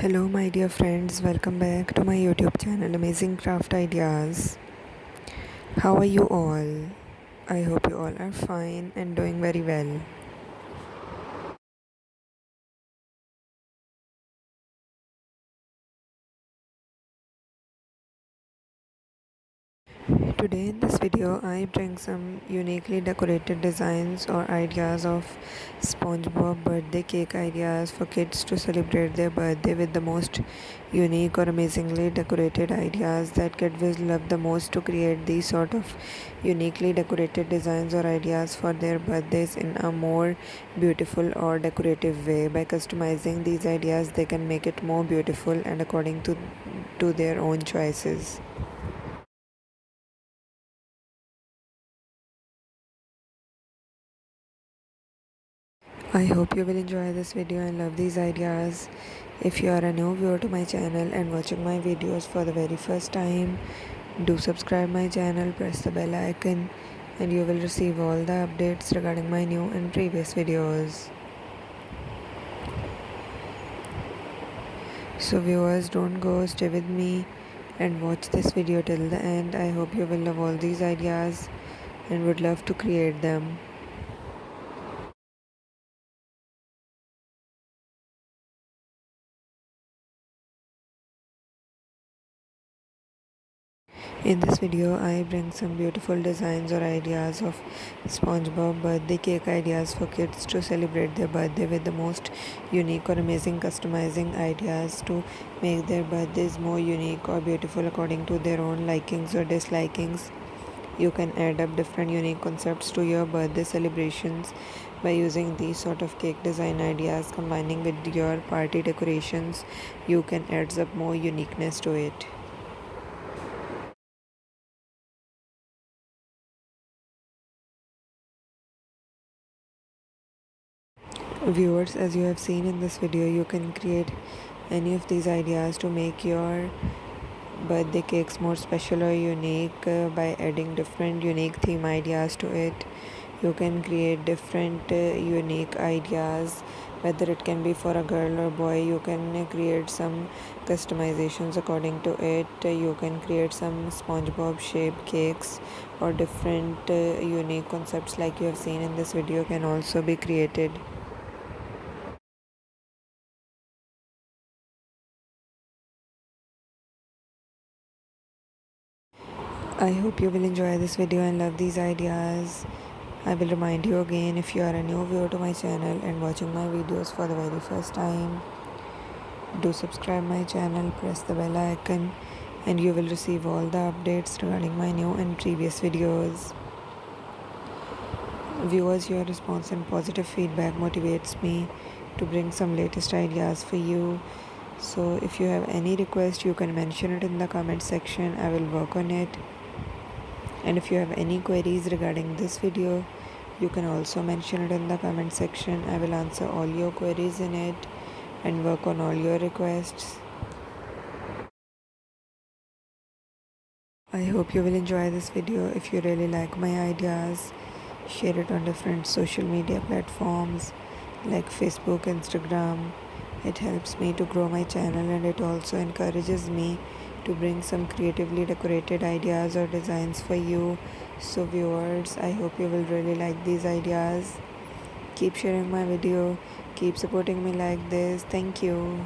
Hello, my dear friends, welcome back to my YouTube channel Amazing Craft Ideas. How are you all? I hope you all are fine and doing very well. Today in this video, I bring some uniquely decorated designs or ideas of Spongebob birthday cake ideas for kids to celebrate their birthday with the most unique or amazingly decorated ideas that kids will love the most to create these sort of uniquely decorated designs or ideas for their birthdays in a more beautiful or decorative way. By customizing these ideas, they can make it more beautiful and according to their own choices. I hope you will enjoy this video and love these ideas. If you are a new viewer to my channel and watching my videos for the very first time, do subscribe my channel, press the bell icon and you will receive all the updates regarding my new and previous videos. So viewers, don't go, stay with me and watch this video till the end. I hope you will love all these ideas and would love to create them. In this video, I bring some beautiful designs or ideas of SpongeBob birthday cake ideas for kids to celebrate their birthday with the most unique or amazing customizing ideas to make their birthdays more unique or beautiful according to their own likings or dislikings. You can add up different unique concepts to your birthday celebrations by using these sort of cake design ideas combining with your party decorations. You can add up more uniqueness to it. Viewers, as you have seen in this video, you can create any of these ideas to make your birthday cakes more special or unique by adding different unique theme ideas to it. You can create different unique ideas, whether it can be for a girl or boy. You can create some customizations according to it. You can create some SpongeBob shaped cakes or different unique concepts like you have seen in this video can also be created. I hope you will enjoy this video and love these ideas. I will remind you again, if you are a new viewer to my channel and watching my videos for the very first time, do subscribe my channel, press the bell icon and you will receive all the updates regarding my new and previous videos. Viewers, your response and positive feedback motivates me to bring some latest ideas for you. So if you have any request, you can mention it in the comment section. I will work on it. And if you have any queries regarding this video, you can also mention it in the comment section. I will answer all your queries in it and work on all your requests. I hope you will enjoy this video. If you really like my ideas, share it on different social media platforms like Facebook, Instagram. It helps me to grow my channel and it also encourages me to bring some creatively decorated ideas or designs for you. So viewers, I hope you will really like these ideas. Keep sharing my video, keep supporting me like this. Thank you.